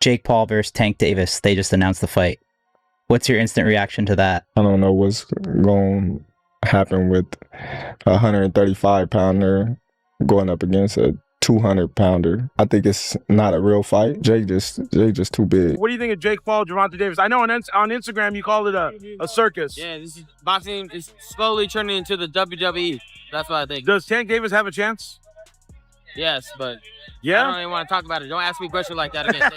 Jake Paul versus Tank Davis. They just announced the fight. What's your instant reaction to that? I don't know what's going to happen with a 135-pounder going up against a 200-pounder. I think it's not a real fight. Jake just too big. What do you think of Jake Paul, Gervonta Davis? I know on Instagram you called it a circus. Yeah, this is boxing is slowly turning into the WWE. That's what I think. Does Tank Davis have a chance? Yes, but yeah? I don't even want to talk about it. Don't ask me a question like that again.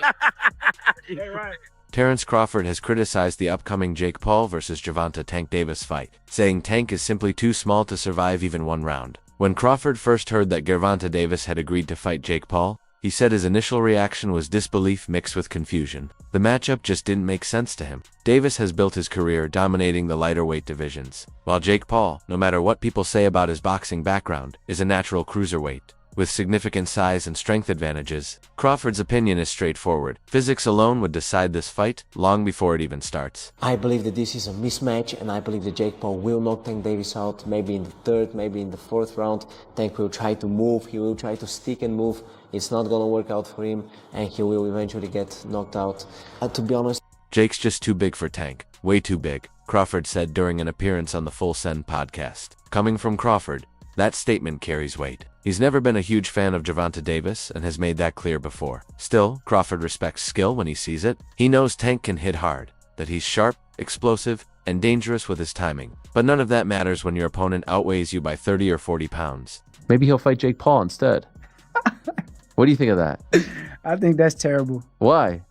Yeah, right. Terence Crawford has criticized the upcoming Jake Paul versus Gervonta Tank Davis fight, saying Tank is simply too small to survive even one round. When Crawford first heard that Gervonta Davis had agreed to fight Jake Paul, he said his initial reaction was disbelief mixed with confusion. The matchup just didn't make sense to him. Davis has built his career dominating the lighter weight divisions, while Jake Paul, no matter what people say about his boxing background, is a natural cruiserweight. With significant size and strength advantages, Crawford's opinion is straightforward. Physics alone would decide this fight long before it even starts. I believe that this is a mismatch, and I believe that Jake Paul will knock Tank Davis out, maybe in the third, maybe in the fourth round. Tank will try to move, he will try to stick and move. It's not going to work out for him, and he will eventually get knocked out. To be honest, Jake's just too big for Tank. Way too big, Crawford said during an appearance on the Full Send podcast. Coming from Crawford, that statement carries weight. He's never been a huge fan of Gervonta Davis and has made that clear before. Still, Crawford respects skill when he sees it. He knows Tank can hit hard, that he's sharp, explosive, and dangerous with his timing. But none of that matters when your opponent outweighs you by 30 or 40 pounds. Maybe he'll fight Jake Paul instead. What do you think of that? I think that's terrible. Why?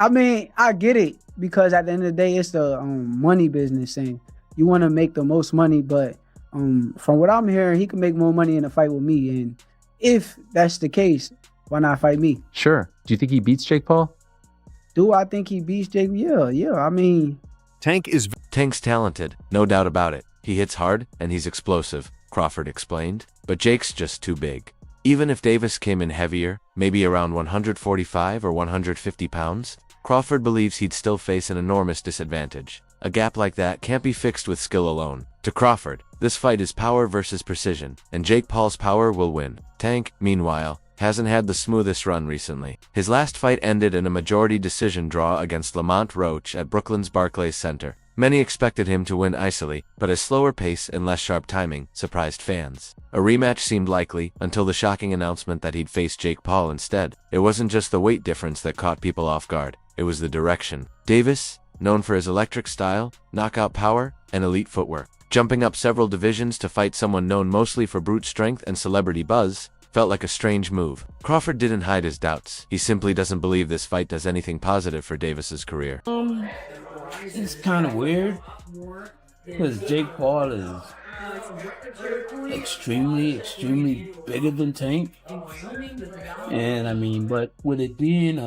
I mean, I get it, because at the end of the day, it's the money business, and you want to make the most money, but from what I'm hearing, he can make more money in a fight with me. And if that's the case, why not fight me? Sure. Do you think he beats Jake Paul? Do I think he beats Jake? Yeah. I mean, Tank's talented, no doubt about it. He hits hard and he's explosive, Crawford explained. But Jake's just too big. Even if Davis came in heavier, maybe around 145 or 150 pounds, Crawford believes he'd still face an enormous disadvantage. A gap like that can't be fixed with skill alone. To Crawford, this fight is power versus precision, and Jake Paul's power will win. Tank, meanwhile, hasn't had the smoothest run recently. His last fight ended in a majority decision draw against Lamont Roach at Brooklyn's Barclays Center. Many expected him to win easily, but his slower pace and less sharp timing surprised fans. A rematch seemed likely until the shocking announcement that he'd face Jake Paul instead. It wasn't just the weight difference that caught people off guard, it was the direction. Davis, known for his electric style, knockout power, and elite footwork, jumping up several divisions to fight someone known mostly for brute strength and celebrity buzz, felt like a strange move. Crawford didn't hide his doubts. He simply doesn't believe this fight does anything positive for Davis's career. It's kind of weird, because Jake Paul is extremely bigger than Tank. And I mean, but with it being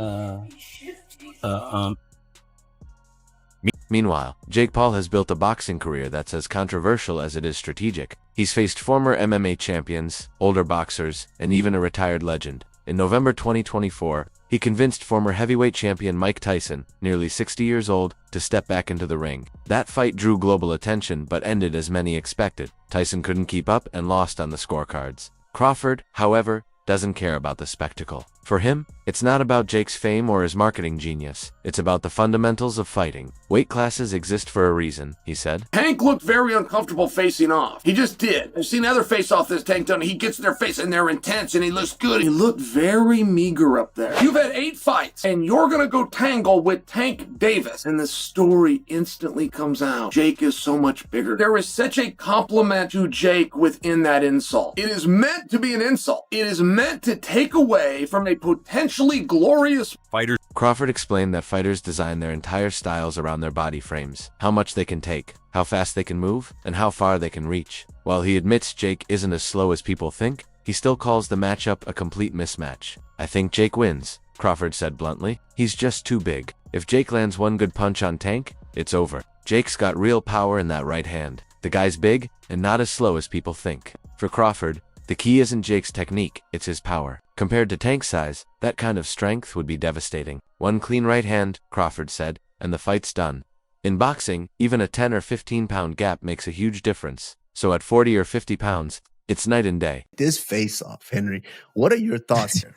Meanwhile, Jake Paul has built a boxing career that's as controversial as it is strategic. He's faced former MMA champions, older boxers, and even a retired legend. In November 2024, he convinced former heavyweight champion Mike Tyson, nearly 60 years old, to step back into the ring. That fight drew global attention but ended as many expected. Tyson couldn't keep up and lost on the scorecards. Crawford, however, doesn't care about the spectacle. For him, it's not about Jake's fame or his marketing genius. It's about the fundamentals of fighting. Weight classes exist for a reason, he said. Tank looked very uncomfortable facing off. He just did. I've seen other face-off this Tank done. He gets in their face and they're intense and he looks good. He looked very meager up there. You've had 8 fights and you're gonna go tangle with Tank Davis. And the story instantly comes out. Jake is so much bigger. There is such a compliment to Jake within that insult. It is meant to be an insult. It is meant to take away from a potentially glorious fighter. Crawford explained that fighters design their entire styles around their body frames, how much they can take, how fast they can move, and how far they can reach. While he admits Jake isn't as slow as people think, he still calls the matchup a complete mismatch. I think Jake wins, Crawford said bluntly. He's just too big. If Jake lands one good punch on Tank, it's over. Jake's got real power in that right hand. The guy's big and not as slow as people think. For Crawford, the key isn't Jake's technique, it's his power. Compared to Tank's size, that kind of strength would be devastating. One clean right hand, Crawford said, and the fight's done. In boxing, even a 10 or 15 pound gap makes a huge difference. So at 40 or 50 pounds, it's night and day. This face-off, Henry, what are your thoughts here?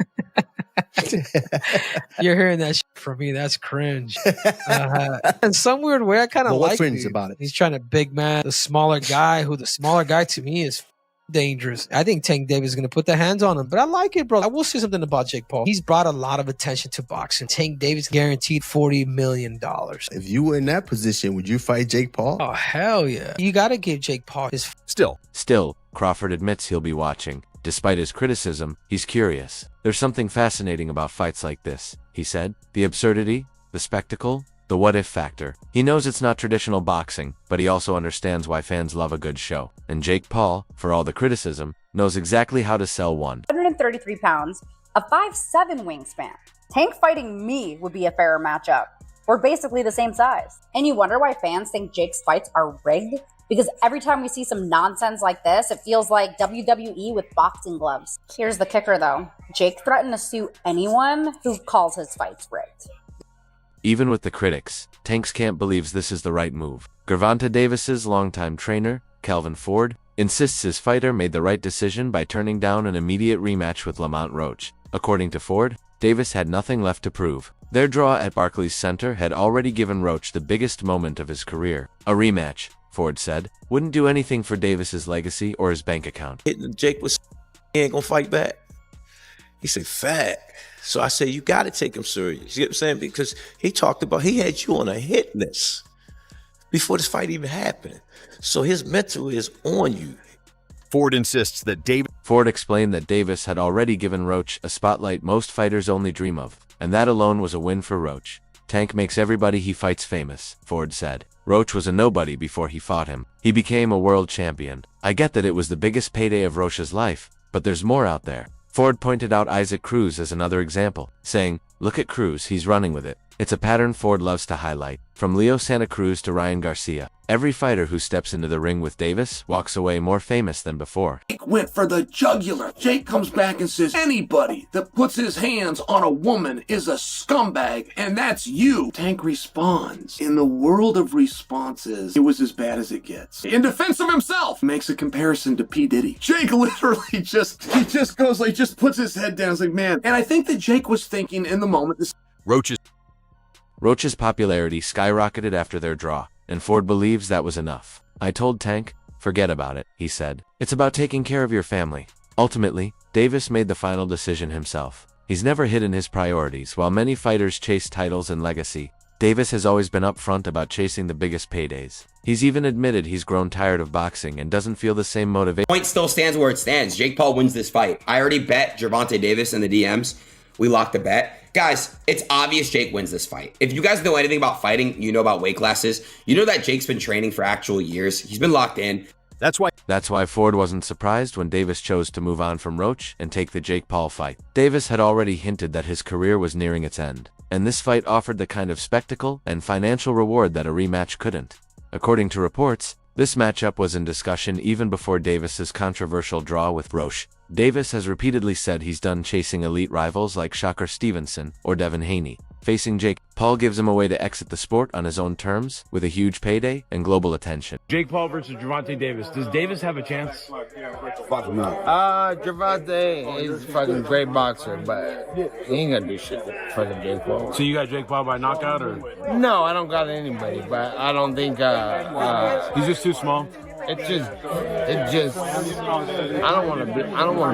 You're hearing that shit from me. That's cringe. In some weird way, I kind of like cringe it. about it? He's trying to big man the smaller guy, who the smaller guy to me is dangerous. I think Tank Davis is going to put the hands on him, but I like it, bro. I will say something about Jake Paul. He's brought a lot of attention to boxing. Tank Davis guaranteed $40 million. If you were in that position, would you fight Jake Paul? Oh, hell yeah. You got to give Jake Paul his... Still, Crawford admits he'll be watching. Despite his criticism, he's curious. There's something fascinating about fights like this, he said. The absurdity, the spectacle, the what-if factor. He knows it's not traditional boxing, but he also understands why fans love a good show. And Jake Paul, for all the criticism, knows exactly how to sell one. 133 pounds, a 5'7" wingspan. Tank fighting me would be a fairer matchup. We're basically the same size. And you wonder why fans think Jake's fights are rigged? Because every time we see some nonsense like this, it feels like WWE with boxing gloves. Here's the kicker though. Jake threatened to sue anyone who calls his fights rigged. Even with the critics, Tank's camp believes this is the right move. Gervonta Davis's longtime trainer, Calvin Ford, insists his fighter made the right decision by turning down an immediate rematch with Lamont Roach. According to Ford, Davis had nothing left to prove. Their draw at Barclays Center had already given Roach the biggest moment of his career. A rematch, Ford said, wouldn't do anything for Davis's legacy or his bank account. Jake was, he ain't gonna fight back. He said, fat. So I said, you gotta take him serious. You get what I'm saying? Because he talked about, he had you on a hit list before this fight even happened. So his mental is on you. Ford insists that Ford explained that Davis had already given Roach a spotlight most fighters only dream of, and that alone was a win for Roach. Tank makes everybody he fights famous, Ford said. Roach was a nobody before he fought him. He became a world champion. I get that it was the biggest payday of Roach's life, but there's more out there. Ford pointed out Isaac Cruz as another example, saying, look at Cruz, he's running with it. It's a pattern Ford loves to highlight. From Leo Santa Cruz to Ryan Garcia, every fighter who steps into the ring with Davis walks away more famous than before. Jake went for the jugular. Jake comes back and says, anybody that puts his hands on a woman is a scumbag, and that's you. Tank responds. In the world of responses, it was as bad as it gets. In defense of himself, makes a comparison to P. Diddy. Jake literally just puts his head down. It's like, man. And I think that Jake was thinking in the moment, this Roach's popularity skyrocketed after their draw, and Ford believes that was enough. I told Tank, forget about it, he said. It's about taking care of your family. Ultimately, Davis made the final decision himself. He's never hidden his priorities. While many fighters chase titles and legacy, Davis has always been upfront about chasing the biggest paydays. He's even admitted he's grown tired of boxing and doesn't feel the same motivation. Point still stands where it stands. Jake Paul wins this fight. I already bet Gervonta Davis in the DMs. We locked the bet. Guys, it's obvious Jake wins this fight. If you guys know anything about fighting, you know about weight classes. You know that Jake's been training for actual years. He's been locked in. That's why Ford wasn't surprised when Davis chose to move on from Roach and take the Jake Paul fight. Davis had already hinted that his career was nearing its end, and this fight offered the kind of spectacle and financial reward that a rematch couldn't. According to reports, this matchup was in discussion even before Davis's controversial draw with Roach. Davis has repeatedly said he's done chasing elite rivals like Shakur Stevenson or Devin Haney. Facing Jake Paul gives him a way to exit the sport on his own terms, with a huge payday and global attention. Jake Paul versus Gervonta Davis. Does Davis have a chance? Gervonta is a fucking great boxer, but he ain't gonna do shit to fucking Jake Paul. So you got Jake Paul by knockout, or? No, I don't got anybody, but I don't think he's just too small. I don't want to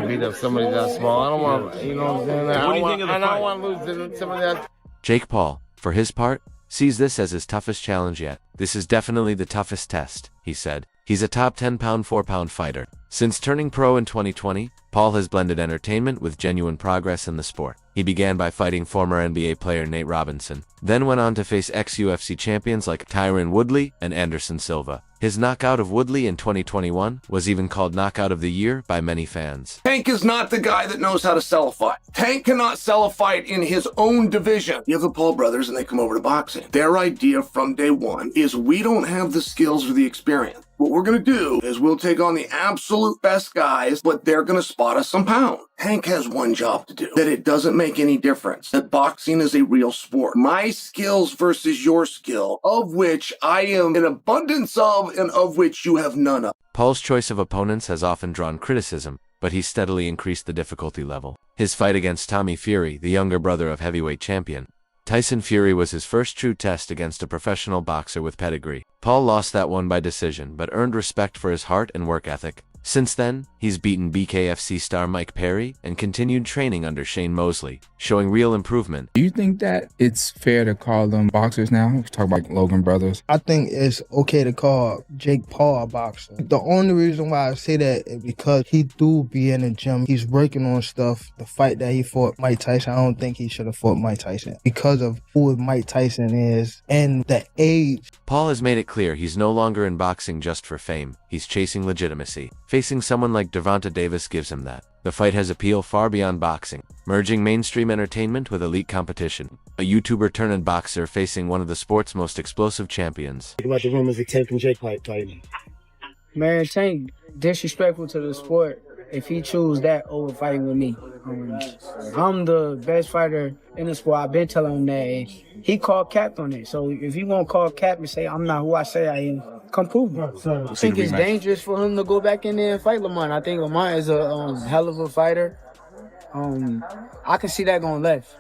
beat up somebody that small. I don't want to, you know what I'm saying? What do you think of the fight? I don't want to lose to somebody that. Jake Paul, for his part, sees this as his toughest challenge yet. This is definitely the toughest test, he said. He's a top 10-pound, 4-pound fighter. Since turning pro in 2020, Paul has blended entertainment with genuine progress in the sport. He began by fighting former NBA player Nate Robinson, then went on to face ex-UFC champions like Tyron Woodley and Anderson Silva. His knockout of Woodley in 2021 was even called Knockout of the Year by many fans. Tank is not the guy that knows how to sell a fight. Tank cannot sell a fight in his own division. You have the Paul brothers and they come over to boxing. Their idea from day one is we don't have the skills or the experience. What we're going to do is we'll take on the absolute best guys, but they're going to spot us some pound. Tank has one job to do, that it doesn't make any difference, that boxing is a real sport. My skills versus your skill, of which I am an abundance of and of which you have none of. Paul's choice of opponents has often drawn criticism, but he steadily increased the difficulty level. His fight against Tommy Fury, the younger brother of heavyweight champion Tyson Fury, was his first true test against a professional boxer with pedigree. Paul lost that one by decision, but earned respect for his heart and work ethic. Since then, he's beaten BKFC star Mike Perry and continued training under Shane Mosley, showing real improvement. Do you think that it's fair to call them boxers now? We talk about Logan Brothers. I think it's okay to call Jake Paul a boxer. The only reason why I say that is because he do be in the gym. He's working on stuff. The fight that he fought Mike Tyson, I don't think he should have fought Mike Tyson because of who Mike Tyson is and the age. Paul has made it clear he's no longer in boxing just for fame. He's chasing legitimacy. Facing someone like Gervonta Davis gives him that. The fight has appeal far beyond boxing, merging mainstream entertainment with elite competition. A YouTuber turned boxer facing one of the sport's most explosive champions. Think about the rumors of Tank and Jake fighting. Man, Tank disrespectful to the sport if he choose that over fighting with me. I'm the best fighter in the sport. I've been telling him that. And he called cap on it. So if you want to call cap and say I'm not who I say I am, come prove it. I think it's dangerous for him to go back in there and fight Lamont. I think Lamont is a hell of a fighter. I can see that going left.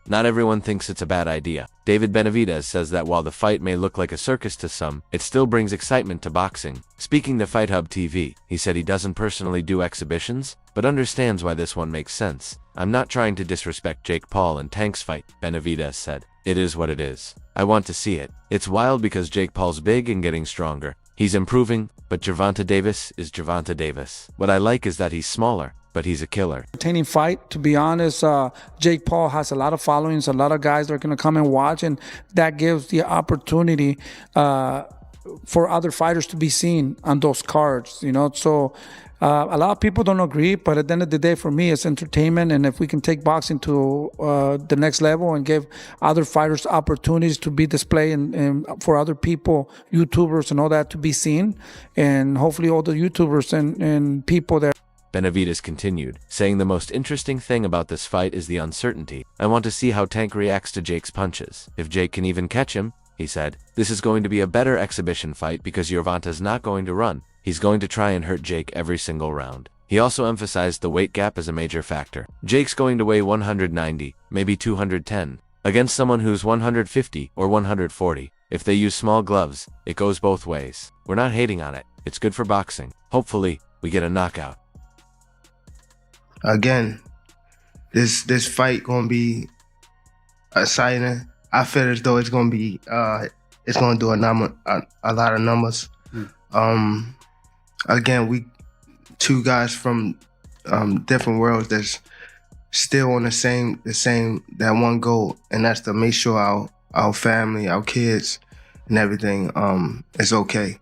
Not everyone thinks it's a bad idea. David Benavidez says that while the fight may look like a circus to some, it still brings excitement to boxing. Speaking to Fight Hub TV, he said he doesn't personally do exhibitions, but understands why this one makes sense. I'm not trying to disrespect Jake Paul and Tank's fight, Benavidez said. It is what it is. I want to see it. It's wild because Jake Paul's big and getting stronger. He's improving, but Gervonta Davis is Gervonta Davis. What I like is that he's smaller, but he's a killer. Entertaining fight, to be honest. Jake Paul has a lot of followings, a lot of guys that are going to come and watch, and that gives the opportunity for other fighters to be seen on those cards, you know. So a lot of people don't agree, but at the end of the day, for me, it's entertainment. And if we can take boxing to the next level and give other fighters opportunities to be displayed and for other people, YouTubers and all that, to be seen, and hopefully all the YouTubers and people that Benavidez continued, saying the most interesting thing about this fight is the uncertainty. I want to see how Tank reacts to Jake's punches. If Jake can even catch him, he said, this is going to be a better exhibition fight because Gervonta's not going to run. He's going to try and hurt Jake every single round. He also emphasized the weight gap as a major factor. Jake's going to weigh 190, maybe 210, against someone who's 150 or 140. If they use small gloves, it goes both ways. We're not hating on it. It's good for boxing. Hopefully, we get a knockout. Again, this fight gonna be exciting. I feel as though it's gonna be it's gonna do a lot of numbers. Again, we two guys from different worlds that's still on the same that one goal, and that's to make sure our family, our kids, and everything is okay.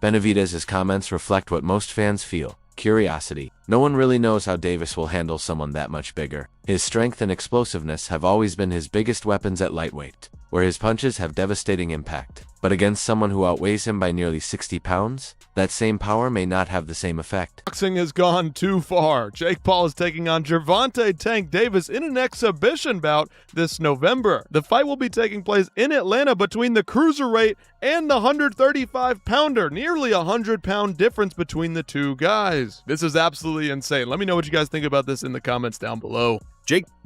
Benavidez's comments reflect what most fans feel. Curiosity. No one really knows how Davis will handle someone that much bigger. His strength and explosiveness have always been his biggest weapons at lightweight, where his punches have devastating impact. But against someone who outweighs him by nearly 60 pounds, that same power may not have the same effect. Boxing has gone too far. Jake Paul is taking on Gervonta Tank Davis in an exhibition bout this November. The fight will be taking place in Atlanta between the cruiserweight and the 135-pounder, nearly a 100-pound difference between the two guys. This is absolutely insane. Let me know what you guys think about this in the comments down below.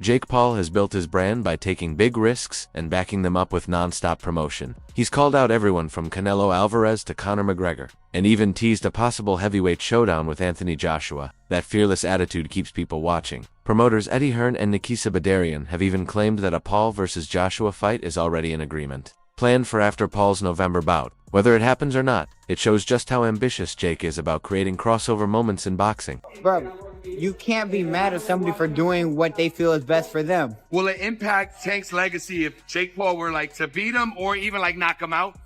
Jake Paul has built his brand by taking big risks and backing them up with non-stop promotion. He's called out everyone from Canelo Alvarez to Conor McGregor, and even teased a possible heavyweight showdown with Anthony Joshua. That fearless attitude keeps people watching. Promoters Eddie Hearn and Nikisa Badarian have even claimed that a Paul versus Joshua fight is already in agreement, planned for after Paul's November bout. Whether it happens or not, it shows just how ambitious Jake is about creating crossover moments in boxing. Bro, you can't be mad at somebody for doing what they feel is best for them. Will it impact Tank's legacy if Jake Paul were like to beat him or even like knock him out?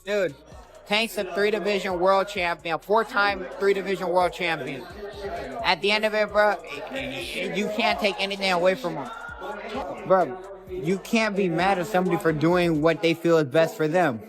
Dude, Tank's a 3-division world champion, 4-time 3-division world champion. At the end of it, bro, you can't take anything away from him. Bro, you can't be mad at somebody for doing what they feel is best for them.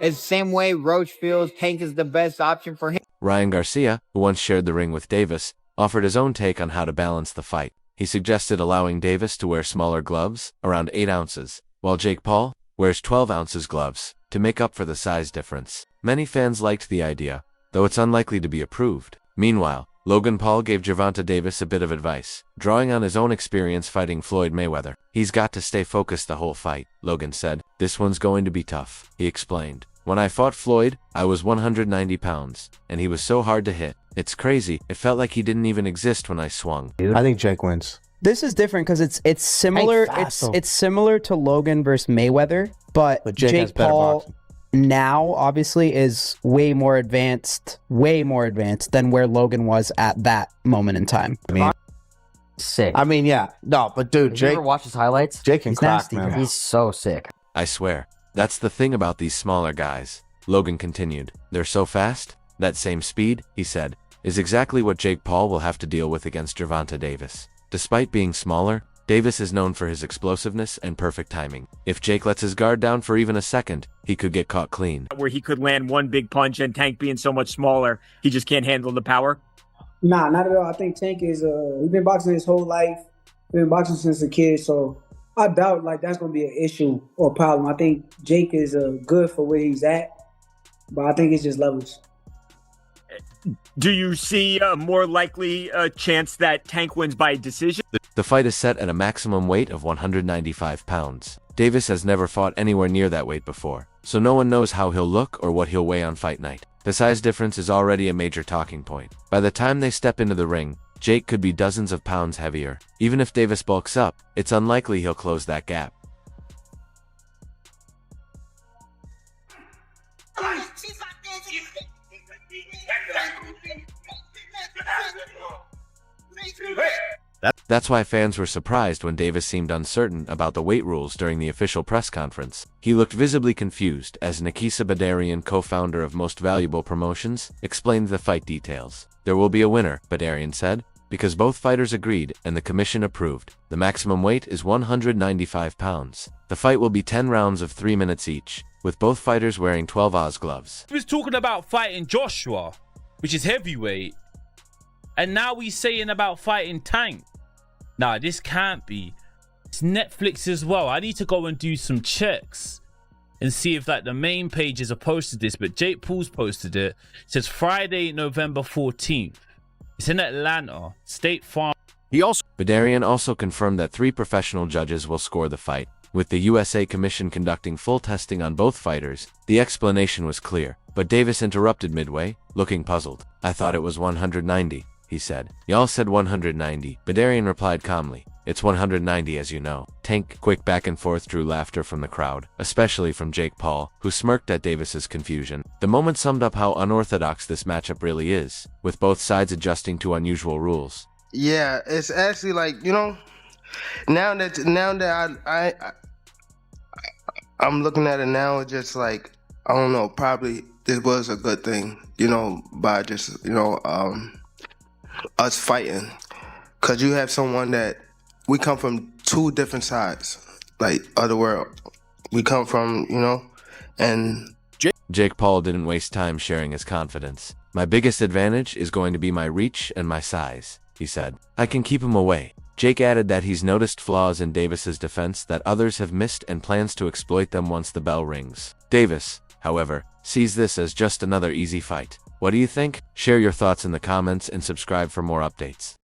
It's the same way Roach feels Tank is the best option for him. Ryan Garcia, who once shared the ring with Davis, offered his own take on how to balance the fight. He suggested allowing Davis to wear smaller gloves, around 8 ounces, while Jake Paul wears 12 ounces gloves, to make up for the size difference. Many fans liked the idea, though it's unlikely to be approved. Meanwhile, Logan Paul gave Gervonta Davis a bit of advice, drawing on his own experience fighting Floyd Mayweather. He's got to stay focused the whole fight, Logan said. This one's going to be tough, he explained. When I fought Floyd, I was 190 pounds, and he was so hard to hit. It's crazy, it felt like he didn't even exist when I swung. I think Jake wins. This is different because it's similar. It's similar to Logan versus Mayweather, but Jake Paul now obviously is way more advanced than where Logan was at that moment in time. I mean, sick. I mean, yeah, no, but dude, Jake. You ever watch his highlights? Jake can crack, nasty, man. He's so sick. I swear, that's the thing about these smaller guys. Logan continued. They're so fast. That same speed, he said, is exactly what Jake Paul will have to deal with against Gervonta Davis. Despite being smaller, Davis is known for his explosiveness and perfect timing. If Jake lets his guard down for even a second, he could get caught clean. Where he could land one big punch, and Tank being so much smaller, he just can't handle the power? Nah, not at all. I think Tank is, he's been boxing his whole life. Been boxing since a kid, so I doubt that's going to be an issue or problem. I think Jake is good for where he's at, but I think it's just levels. Do you see a more likely chance that Tank wins by decision? The fight is set at a maximum weight of 195 pounds. Davis has never fought anywhere near that weight before, so no one knows how he'll look or what he'll weigh on fight night. The size difference is already a major talking point. By the time they step into the ring, Jake could be dozens of pounds heavier. Even if Davis bulks up, it's unlikely he'll close that gap. That's why fans were surprised when Davis seemed uncertain about the weight rules during the official press conference. He looked visibly confused as Nikisa Badarian, co-founder of Most Valuable Promotions, explained the fight details. There will be a winner, Badarian said, because both fighters agreed and the commission approved. The maximum weight is 195 pounds. The fight will be 10 rounds of 3 minutes each, with both fighters wearing 12 Oz gloves. He was talking about fighting Joshua, which is heavyweight, and now he's saying about fighting Tank. Nah, this can't be. It's Netflix as well. I need to go and do some checks and see if the main pages have posted this, but Jake Paul's posted it. It says Friday, November 14th. It's in Atlanta, State Farm. Badarian also confirmed that 3 professional judges will score the fight. With the USA Commission conducting full testing on both fighters, the explanation was clear, but Davis interrupted midway, looking puzzled. I thought it was 190. He said. Y'all said 190. Badarian replied calmly. It's 190 as you know. Tank, quick back and forth drew laughter from the crowd, especially from Jake Paul, who smirked at Davis's confusion. The moment summed up how unorthodox this matchup really is, with both sides adjusting to unusual rules. Yeah, it's actually like, now that I'm looking at it now, it's just like, I don't know, probably this was a good thing, by just, us fighting, because you have someone that we come from 2 different sides, like of the world. We come from, and Jake Paul didn't waste time sharing his confidence. My biggest advantage is going to be my reach and my size, he said. I can keep him away. Jake added that he's noticed flaws in Davis's defense that others have missed and plans to exploit them once the bell rings. Davis, however, sees this as just another easy fight. What do you think? Share your thoughts in the comments and subscribe for more updates.